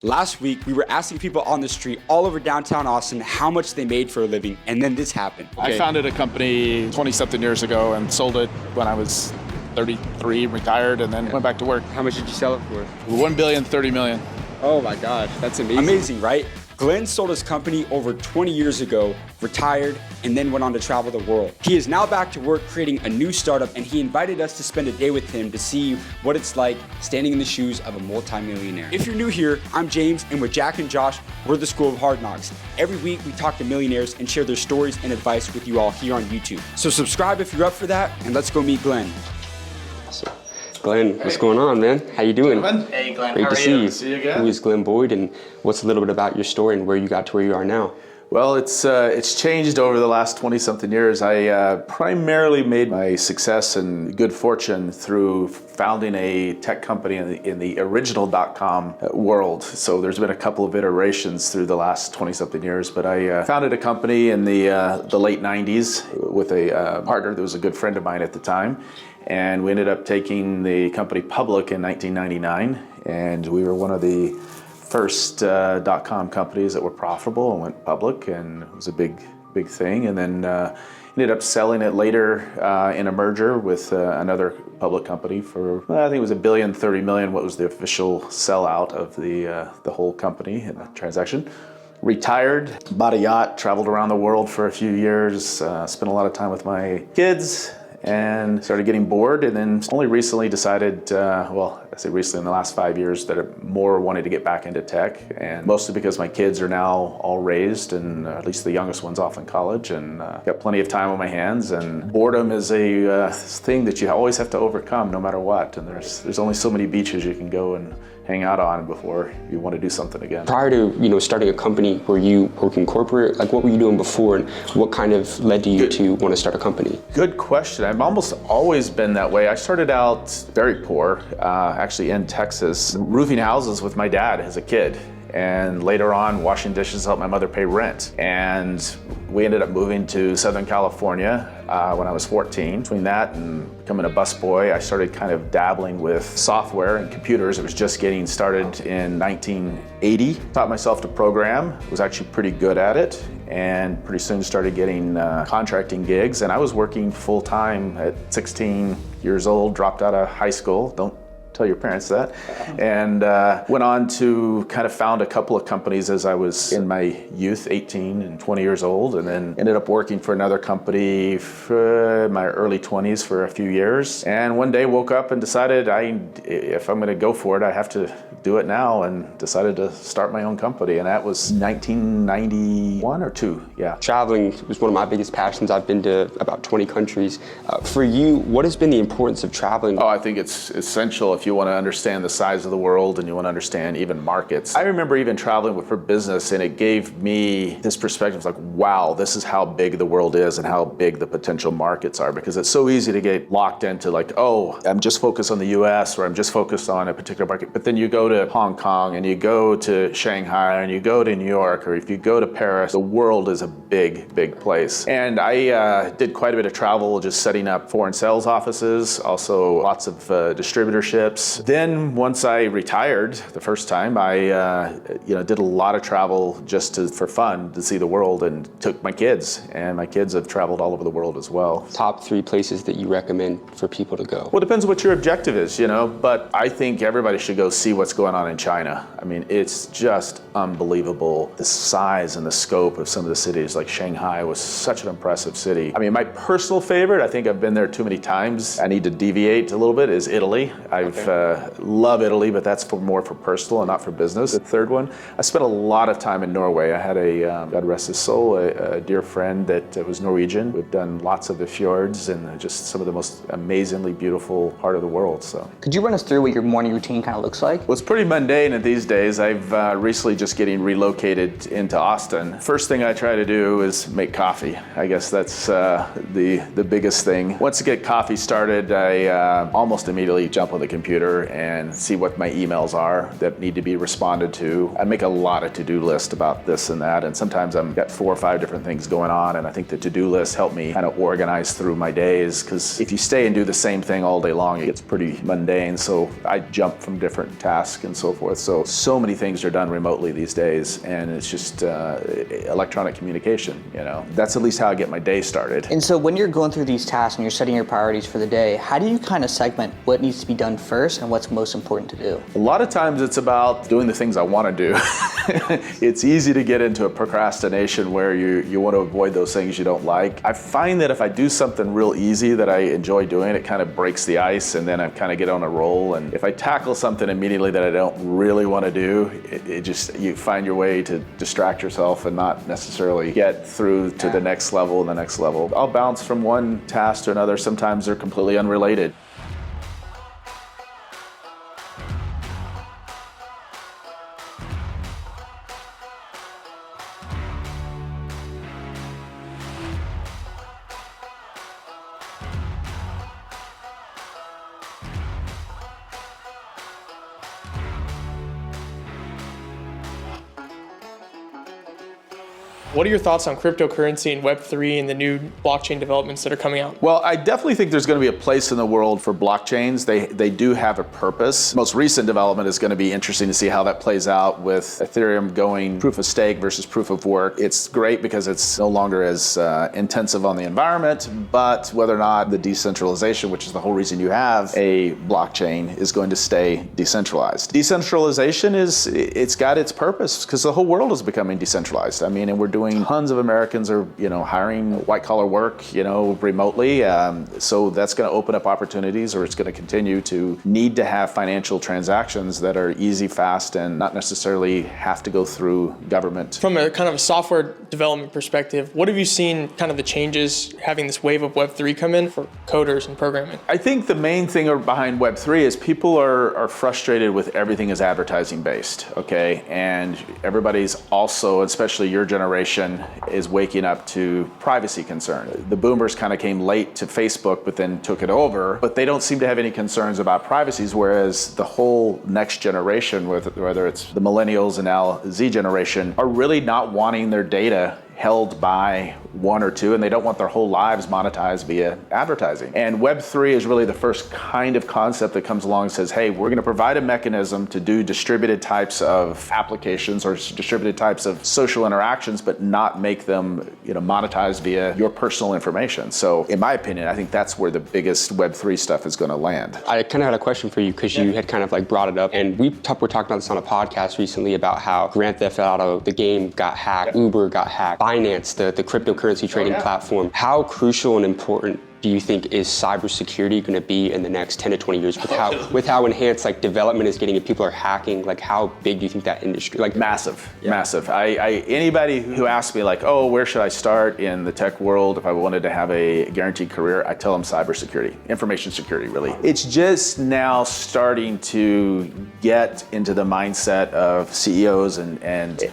Last week, we were asking people on the street all over downtown Austin how much they made for a living, and then this happened. I founded a company 20-something years ago and sold it when I was 33, retired, and then went back to work. How much did you sell it for? $1 billion, $30 million. Oh my gosh, that's amazing. Amazing, right? Glenn sold his company over 20 years ago, retired, and then went on to travel the world. He is now back to work creating a new startup, and he invited us to spend a day with him to see what it's like standing in the shoes of a multi-millionaire. If you're new here, I'm James, and with Jack and Josh, we're the School of Hard Knocks. Every week, we talk to millionaires and share their stories and advice with you all here on YouTube. So subscribe if you're up for that, and let's go meet Glenn. Awesome. Glenn, what's going on, man? How you doing? Hey, Glenn. Great How to are see you. See you again. Who is Glen Boyd, and what's a little bit about your story and where you got to where you are now? Well, it's changed over the last 20-something years. I primarily made my success and good fortune through founding a tech company in the original dotcom world. So there's been a couple of iterations through the last 20-something years, but I founded a company in the late 90s with a partner that was a good friend of mine at the time. And we ended up taking the company public in 1999, and we were one of the first dot-com companies that were profitable and went public, and it was a big thing. And then ended up selling it later in a merger with another public company for, I think it was $1 billion, $30 million, what was the official sellout of the whole company in the transaction. Retired, bought a yacht, traveled around the world for a few years, spent a lot of time with my kids, and started getting bored, and then only recently decided, well, I say recently in the last 5 years, that I more wanted to get back into tech, and mostly because my kids are now all raised, and at least the youngest one's off in college, and got plenty of time on my hands, and boredom is a thing that you always have to overcome no matter what, and there's only so many beaches you can go and hang out on before you want to do something again. Prior to starting a company, were you working corporate? Like, what were you doing before, and what kind of led you to want to start a company? Good question. I've almost always been that way. I started out very poor, actually in Texas, roofing houses with my dad as a kid. And later on, washing dishes to help my mother pay rent. And we ended up moving to Southern California when I was 14. Between that and becoming a busboy, I started kind of dabbling with software and computers. It was just getting started in 1980. Taught myself to program, was actually pretty good at it, and pretty soon started getting contracting gigs. And I was working full time at 16 years old, dropped out of high school. Don't tell your parents that. And went on to kind of found a couple of companies as I was in my youth, 18 and 20 years old, and then ended up working for another company for my early 20s for a few years. And one day woke up and decided if I'm gonna go for it, I have to do it now, and decided to start my own company. And that was 1991 or 2, yeah. Traveling was one of my biggest passions. I've been to about 20 countries. For you, what has been the importance of traveling? Oh, I think it's essential if you want to understand the size of the world and you want to understand even markets. I remember even traveling for business, and it gave me this perspective like, wow, this is how big the world is and how big the potential markets are, because it's so easy to get locked into like, oh, I'm just focused on the US, or I'm just focused on a particular market. But then you go to Hong Kong, and you go to Shanghai, and you go to New York, or if you go to Paris, the world is a big place. And I did quite a bit of travel, just setting up foreign sales offices, also lots of distributorships. Then once I retired the first time, I did a lot of travel just for fun, to see the world, and took my kids, and my kids have traveled all over the world as well. Top 3 places that you recommend for people to go? Well, it depends what your objective is, but I think everybody should go see what's going on in China. I mean, it's just unbelievable, the size and the scope of some of the cities. Like Shanghai was such an impressive city. I mean, my personal favorite, I think I've been there too many times, I need to deviate a little bit, is Italy. I've love Italy, but that's more for personal and not for business. The third one, I spent a lot of time in Norway. I had God rest his soul, a dear friend that was Norwegian. We've done lots of the fjords and just some of the most amazingly beautiful part of the world. So, could you run us through what your morning routine kind of looks like? Well, it's pretty mundane these days. I've recently just getting relocated into Austin. First thing I try to do is make coffee. I guess that's the biggest thing. Once I get coffee started, I almost immediately jump on the computer computer and see what my emails are that need to be responded to. I make a lot of to-do lists about this and that, and sometimes I've got 4 or 5 different things going on, and I think the to-do lists help me kind of organize through my days, because if you stay and do the same thing all day long, it gets pretty mundane. So I jump from different tasks and so forth. So many things are done remotely these days, and it's just electronic communication, you know. That's at least how I get my day started. And so when you're going through these tasks and you're setting your priorities for the day, how do you kind of segment what needs to be done first and what's most important to do? A lot of times it's about doing the things I want to do. It's easy to get into a procrastination where you want to avoid those things you don't like. I find that if I do something real easy that I enjoy doing, it kind of breaks the ice, and then I kind of get on a roll. And if I tackle something immediately that I don't really want to do, it just, you find your way to distract yourself and not necessarily get through to the next level and the next level. I'll bounce from one task to another. Sometimes they're completely unrelated. What are your thoughts on cryptocurrency and Web3 and the new blockchain developments that are coming out? Well, I definitely think there's going to be a place in the world for blockchains. They do have a purpose. Most recent development is going to be interesting to see how that plays out with Ethereum going proof of stake versus proof of work. It's great because it's no longer as intensive on the environment, but whether or not the decentralization, which is the whole reason you have a blockchain, is going to stay decentralized. Decentralization it's got its purpose because the whole world is becoming decentralized. I mean, and we're doing tons of Americans are, hiring white collar work, remotely. So that's going to open up opportunities, or it's going to continue to need to have financial transactions that are easy, fast, and not necessarily have to go through government. From a kind of a software development perspective, what have you seen kind of the changes having this wave of Web3 come in for coders and programming? I think the main thing behind Web3 is people are frustrated with everything is advertising based, okay? And everybody's also, especially your generation, is waking up to privacy concerns. The boomers kind of came late to Facebook, but then took it over, but they don't seem to have any concerns about privacies, whereas the whole next generation, whether it's the millennials and now Z generation, are really not wanting their data held by one or two, and they don't want their whole lives monetized via advertising. And Web3 is really the first kind of concept that comes along and says, hey, we're going to provide a mechanism to do distributed types of applications or distributed types of social interactions, but not make them monetized via your personal information. So in my opinion, I think that's where the biggest Web3 stuff is going to land. I kind of had a question for you because you had kind of brought it up, and we're talking about this on a podcast recently about how Grand Theft Auto, the game, got hacked, Uber got hacked, Binance, the cryptocurrency trading platform. How crucial and important do you think is cybersecurity going to be in the next 10 to 20 years with how enhanced development is getting and people are hacking? How big do you think that industry? Massive. Anybody who asks me where should I start in the tech world if I wanted to have a guaranteed career, I tell them cybersecurity, information security, really. It's just now starting to get into the mindset of CEOs and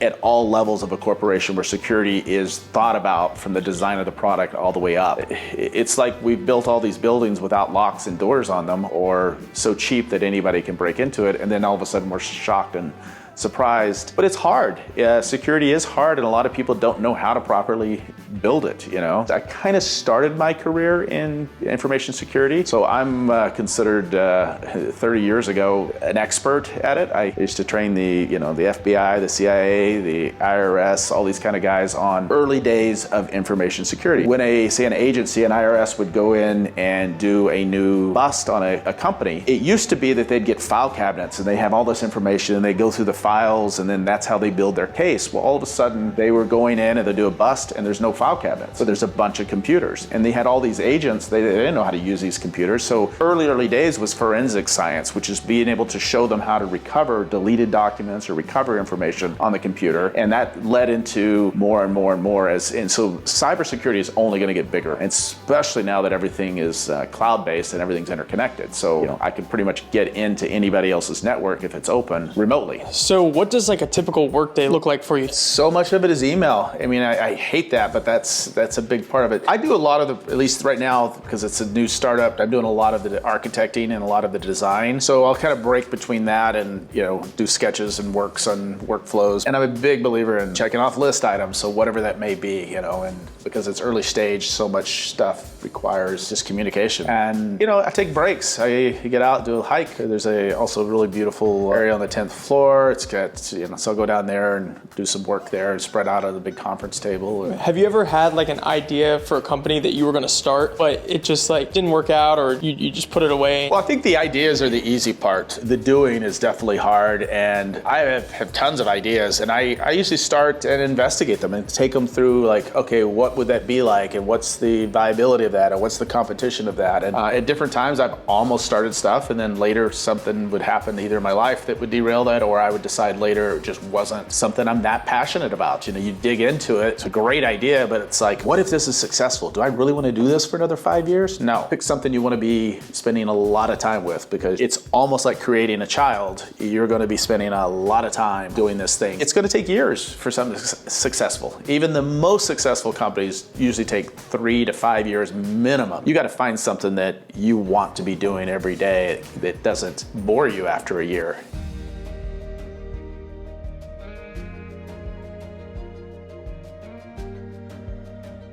at all levels of a corporation where security is thought about from the design of the product all the way up. It's like we've built all these buildings without locks and doors on them, or so cheap that anybody can break into it, and then all of a sudden we're shocked and surprised. But it's hard. Security is hard, and a lot of people don't know how to properly build it. I kind of started my career in information security, so I'm considered 30 years ago an expert at it. I used to train the FBI, the CIA, the IRS, all these kind of guys on early days of information security. When an agency, an IRS would go in and do a new bust on a company, it used to be that they'd get file cabinets and they have all this information and they go through the files, and then that's how they build their case. Well, all of a sudden they were going in and they do a bust and there's no file cabinet. So there's a bunch of computers, and they had all these agents. They didn't know how to use these computers. So early days was forensic science, which is being able to show them how to recover deleted documents or recover information on the computer. And that led into more and more and more and so cybersecurity is only going to get bigger, and especially now that everything is cloud-based and everything's interconnected. So I can pretty much get into anybody else's network if it's open remotely. So So what does like a typical workday look like for you? So much of it is email. I mean, I hate that, but that's a big part of it. I do a lot of the, at least right now, because it's a new startup, I'm doing a lot of the architecting and a lot of the design. So I'll kind of break between that and, do sketches and works on workflows. And I'm a big believer in checking off list items, so whatever that may be, and because it's early stage, so much stuff requires just communication. And, I take breaks. I get out, do a hike. There's also a really beautiful area on the 10th floor. It's got, so I'll go down there and do some work there and spread out on the big conference table. Have you ever had like an idea for a company that you were going to start, but it just like didn't work out, or you just put it away? Well, I think the ideas are the easy part. The doing is definitely hard, and I have tons of ideas, and I usually start and investigate them and take them through like, okay, what would that be like, and what's the viability of that, and what's the competition of that? And at different times I've almost started stuff, and then later something would happen either in my life that would derail that, or I would decide later it just wasn't something I'm that passionate about. You dig into it, it's a great idea, but it's like, what if this is successful? Do I really want to do this for another 5 years? No. Pick something you want to be spending a lot of time with, because it's almost like creating a child. You're going to be spending a lot of time doing this thing. It's going to take years for something successful. Even the most successful companies usually take 3 to 5 years minimum. You got to find something that you want to be doing every day that doesn't bore you after a year.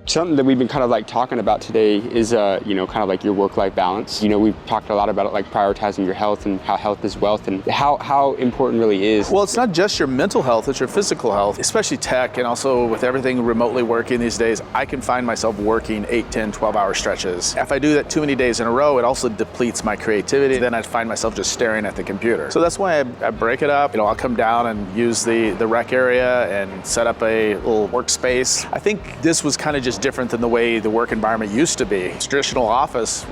Something that we've been kind of like talking about today is, kind of like your work-life balance. We've talked a lot about it, like prioritizing your health and how health is wealth, and how important really is. Well, it's not just your mental health, it's your physical health, especially tech, and also with everything remotely working these days, I can find myself working 8, 10, 12-hour stretches. If I do that too many days in a row, it also depletes my creativity. Then I'd find myself just staring at the computer. So that's why I break it up. I'll come down and use the rec area and set up a little workspace. I think this was kind of just different than the way the work environment used to be. Traditional office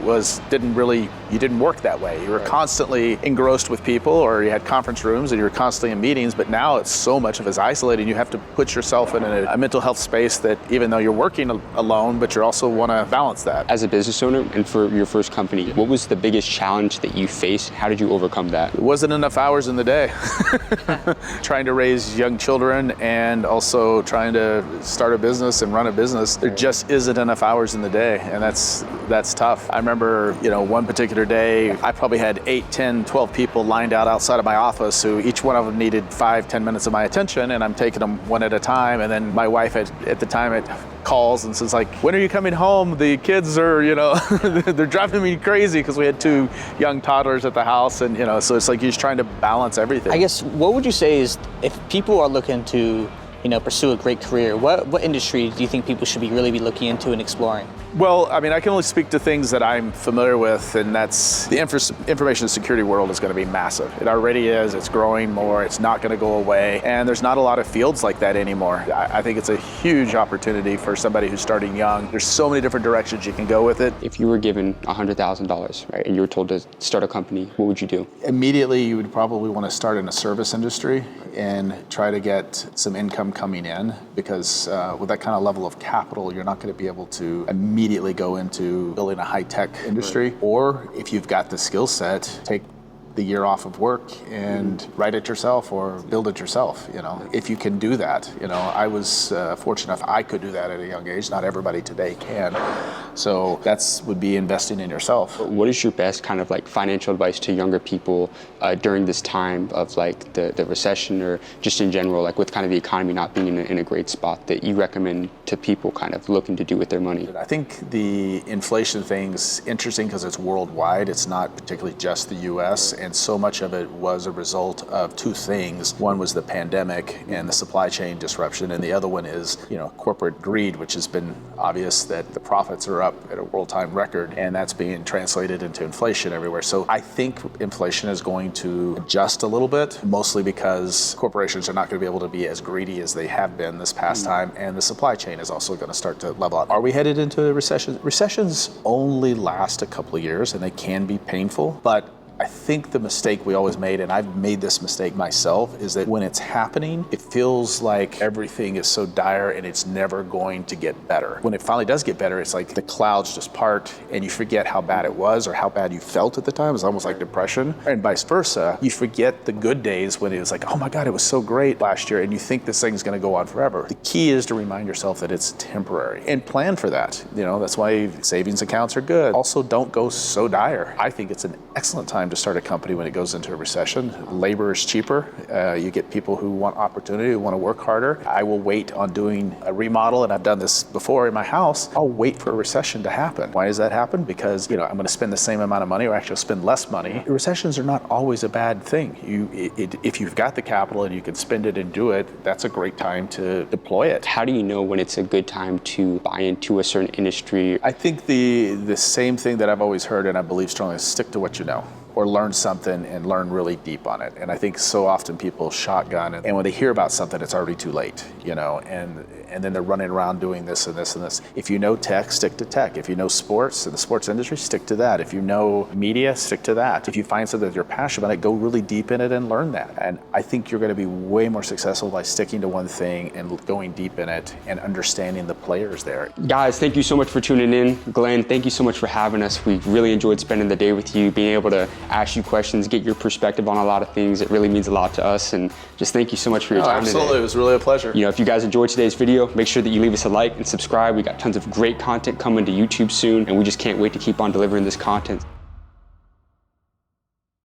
didn't work that way. You were constantly engrossed with people, or you had conference rooms and you were constantly in meetings, but now it's so much of it's isolated. You have to put yourself in a mental health space that, even though you're working alone, but you also want to balance that. As a business owner and for your first company, what was the biggest challenge that you faced? How did you overcome that? It wasn't enough hours in the day. Trying to raise young children and also trying to start a business and run a business, there just isn't enough hours in the day, and that's tough. I remember, one particular day, I probably had 8, 10, 12 people lined out outside of my office who each one of them needed 5, 10 minutes of my attention, and I'm taking them one at a time. And then my wife at the time calls and says, like, when are you coming home? The kids are, they're driving me crazy, because we had 2 young toddlers at the house, and so it's like you're just trying to balance everything. I guess, what would you say is, if people are looking to pursue a great career, what industry do you think people should really be looking into and exploring? Well, I mean, I can only speak to things that I'm familiar with, and that's the information security world is going to be massive. It already is. It's growing more. It's not going to go away. And there's not a lot of fields like that anymore. I think it's a huge opportunity for somebody who's starting young. There's so many different directions you can go with it. If you were given $100,000, right, and you were told to start a company, what would you do? Immediately, you would probably want to start in a service industry and try to get some income coming in, because with that kind of level of capital, you're not going to be able to immediately go into building a high-tech industry. Right. Or if you've got the skill set, take the year off of work and write it yourself or build it yourself. If you can do that. I was fortunate enough I could do that at a young age. Not everybody today can. So that's would be investing in yourself. What is your best kind of like financial advice to younger people during this time of like the recession, or just in general, like with kind of the economy not being in a great spot, that you recommend to people kind of looking to do with their money? I think the inflation thing's interesting because it's worldwide. It's not particularly just the US, and so much of it was a result of 2 things. One was the pandemic and the supply chain disruption, and the other one is, corporate greed, which has been obvious that the profits are up at a world-time record, and that's being translated into inflation everywhere. So I think inflation is going to adjust a little bit, mostly because corporations are not going to be able to be as greedy as they have been this past time, and the supply chain is also going to start to level out. Are we headed into a recession? Recessions only last a couple of years, and they can be painful, but I think the mistake we always made, and I've made this mistake myself, is that when it's happening, it feels like everything is so dire and it's never going to get better. When it finally does get better, it's like the clouds just part and you forget how bad it was or how bad you felt at the time. It's almost like depression, and vice versa. You forget the good days when it was like, oh my God, it was so great last year, and you think this thing's gonna go on forever. The key is to remind yourself that it's temporary and plan for that. You know, that's why savings accounts are good. Also, don't go so dire. I think it's an excellent time to start a company when it goes into a recession. Labor is cheaper. You get people who want opportunity, who want to work harder. I will wait on doing a remodel, and I've done this before in my house. I'll wait for a recession to happen. Why does that happen? Because, you know, I'm going to spend the same amount of money, or actually spend less money. Recessions are not always a bad thing. If you've got the capital and you can spend it and do it, that's a great time to deploy it. How do you know when it's a good time to buy into a certain industry? I think the same thing that I've always heard, and I believe strongly, is stick to what you know, or learn something and learn really deep on it. And I think so often people shotgun, and when they hear about something, it's already too late, you know, and then they're running around doing this and this and this. If you know tech, stick to tech. If you know sports and the sports industry, stick to that. If you know media, stick to that. If you find something that you're passionate about, go really deep in it and learn that. And I think you're going to be way more successful by sticking to one thing and going deep in it and understanding the players there. Guys, thank you so much for tuning in. Glenn, thank you so much for having us. We really enjoyed spending the day with you, being able to ask you questions, get your perspective on a lot of things. It really means a lot to us, and just thank you so much for your time absolutely. today. It was really a pleasure. You know, if you guys enjoyed today's video, make sure that you leave us a like and subscribe. We got tons of great content coming to YouTube soon, and we just can't wait to keep on delivering this content.